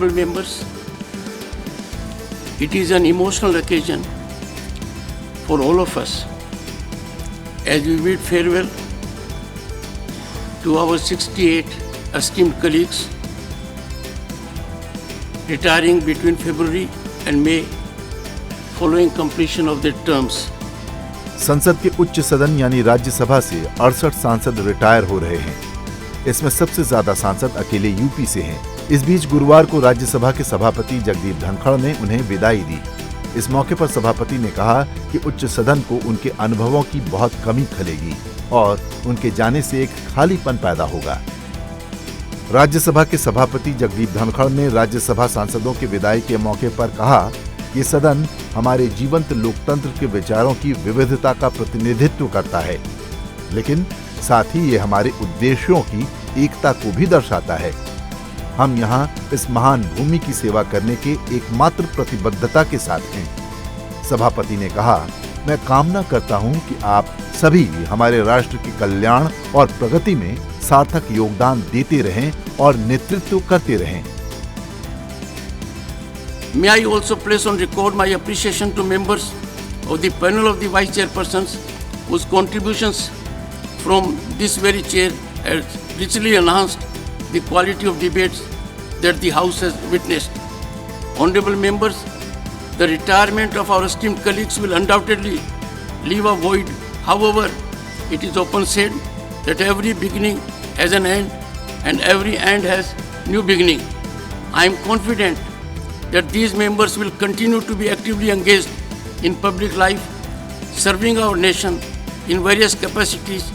honorable members, it is an emotional occasion for all of us as we bid farewell to our 68 esteemed colleagues retiring between February and May following completion of their terms. संसद के उच्च सदन यानी राज्यसभा से 68 सांसद retire हो रहे हैं। इसमें सबसे ज्यादा सांसद अकेले यूपी से हैं। इस बीच गुरुवार को राज्यसभा के सभापति जगदीप धनखड़ ने उन्हें विदाई दी। इस मौके पर सभापति ने कहा कि उच्च सदन को उनके अनुभवों की बहुत कमी खलेगी और उनके जाने से एक खालीपन पैदा होगा। राज्यसभा के सभापति जगदीप धनखड़ ने राज्यसभा सांसदों के विदाई के मौके पर कहा, ये सदन हमारे जीवंत लोकतंत्र के विचारों की विविधता का प्रतिनिधित्व करता है, लेकिन साथ ही ये हमारे उद्देश्यों की एकता को भी दर्शाता है। हम यहाँ इस महान भूमि की सेवा करने के एकमात्र प्रतिबद्धता के साथ हैं। सभापति ने कहा, मैं कामना करता हूँ कि आप सभी हमारे राष्ट्र के कल्याण और प्रगति में सार्थक योगदान देते रहें और नेतृत्व करते रहें। May I also place on record my appreciation to members of the panel of the vice chairpersons whose contributions from this very chair has richly enhanced the quality of debates that the House has witnessed. Honorable members, the retirement of our esteemed colleagues will undoubtedly leave a void. However, it is often said that every beginning has an end and every end has new beginning. I am confident that these members will continue to be actively engaged in public life, serving our nation in various capacities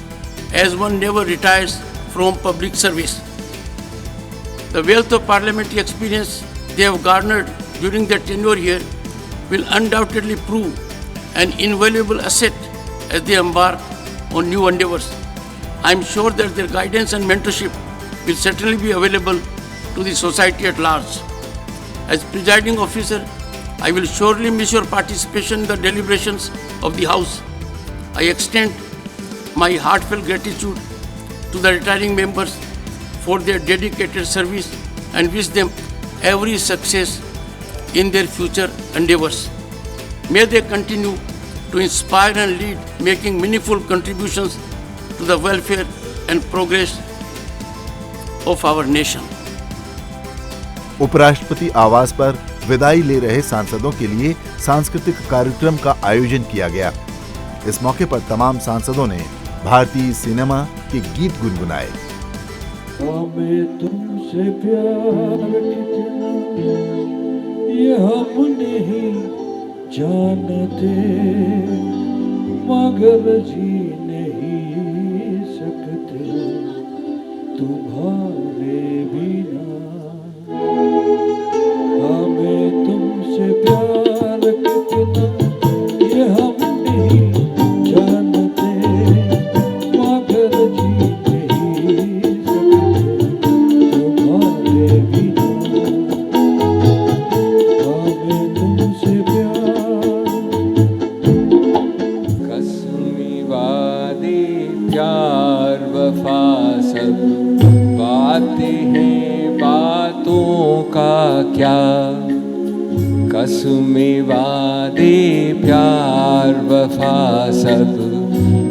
as one never retires from public service. The wealth of parliamentary experience they have garnered during their tenure here will undoubtedly prove an invaluable asset as they embark on new endeavors. I am sure that their guidance and mentorship will certainly be available to the society at large. As presiding officer, I will surely miss your participation in the deliberations of the House. I extend my heartfelt gratitude to the retiring members for their dedicated service and wish them every success in their future endeavors. May they continue to inspire and lead, making meaningful contributions to the welfare and progress of our nation. उपराष्ट्रपति आवास पर विदाई ले रहे सांसदों के लिए सांस्कृतिक कार्यक्रम का आयोजन किया गया। इस मौके पर तमाम सांसदों ने भारतीय सिनेमा के गीत गुनगुनाए। हमें तुमसे प्यार कितना ये हम नहीं जानते, मगर जी नहीं सकते तुम्हारे बिना। हमें तुमसे प्यार कितना ये हम नहीं जानते, मगर जी नहीं सकते तुम्हारे बिना। हमें तुमसे प्यार। कसमी वादे प्यार वफा सब बातें हैं बातों का क्या। कसमें वादे प्यार वफा सब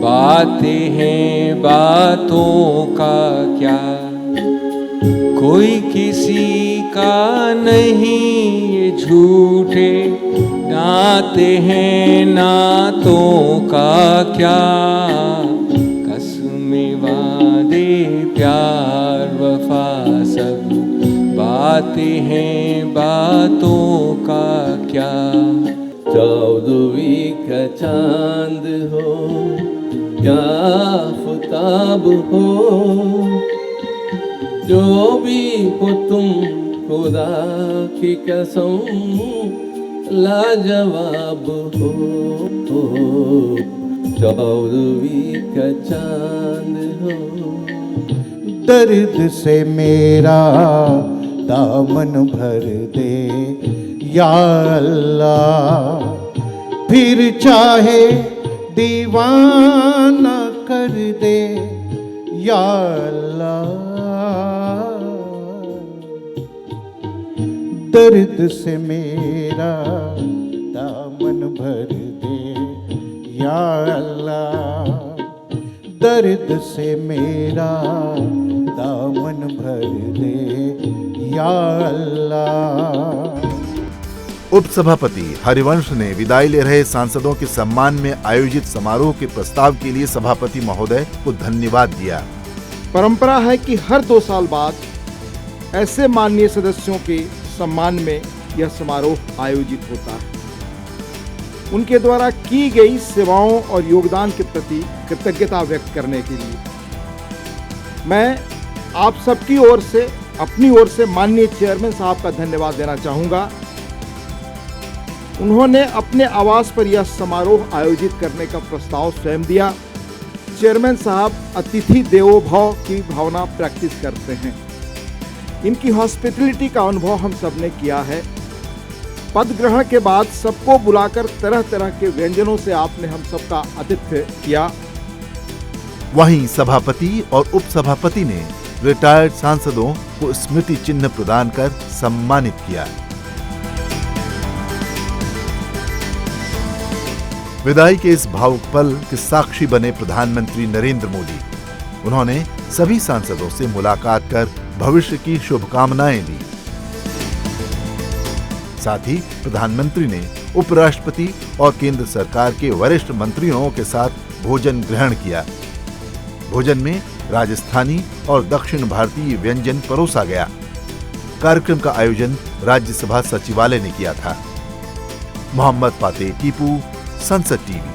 बातें हैं बातों का क्या। कोई किसी का नहीं ये झूठे नाते हैं नातों का क्या। कसमें वादे प्यार वफा सब बातें हैं बातों का क्या। चौदहवीं का चांद हो या आफताब हो, जो भी हो तुम खुदा की कसम लाजवाब हो। चौदहवीं का चांद हो। दर्द से मेरा दामन भर दे या अल्लाह, फिर चाहे दीवाना कर दे या अल्लाह। दर्द से मेरा दामन भर दे या अल्लाह, दर्द से मेरा दामन भर दे या अल्लाह। उपसभापति हरिवंश ने विदाई ले रहे सांसदों के सम्मान में आयोजित समारोह के प्रस्ताव के लिए सभापति महोदय को धन्यवाद दिया। परंपरा है कि हर 2 साल बाद ऐसे माननीय सदस्यों के सम्मान में यह समारोह आयोजित होता है। उनके द्वारा की गई सेवाओं और योगदान के प्रति कृतज्ञता व्यक्त करने के लिए मैं आप सबकी ओर से, अपनी ओर से माननीय चेयरमैन साहब का धन्यवाद देना चाहूँगा। उन्होंने अपने आवास पर यह समारोह आयोजित करने का प्रस्ताव स्वयं दिया। चेयरमैन साहब अतिथि देवो भव की भावना प्रैक्टिस करते हैं। इनकी हॉस्पिटलिटी का अनुभव हम सब ने किया है। पद ग्रहण के बाद सबको बुलाकर तरह तरह के व्यंजनों से आपने हम सबका आतिथ्य किया। वहीं सभापति और उपसभापति ने रिटायर्ड सांसदों को स्मृति चिन्ह प्रदान कर सम्मानित किया। विदाई के इस भावुक पल के साक्षी बने प्रधानमंत्री नरेंद्र मोदी। उन्होंने सभी सांसदों से मुलाकात कर भविष्य की शुभकामनाएं दी। साथ ही प्रधानमंत्री ने उपराष्ट्रपति और केंद्र सरकार के वरिष्ठ मंत्रियों के साथ भोजन ग्रहण किया। भोजन में राजस्थानी और दक्षिण भारतीय व्यंजन परोसा गया। कार्यक्रम का आयोजन राज्यसभा सचिवालय ने किया था। मोहम्मद फातेह टीपू, संसद टीवी।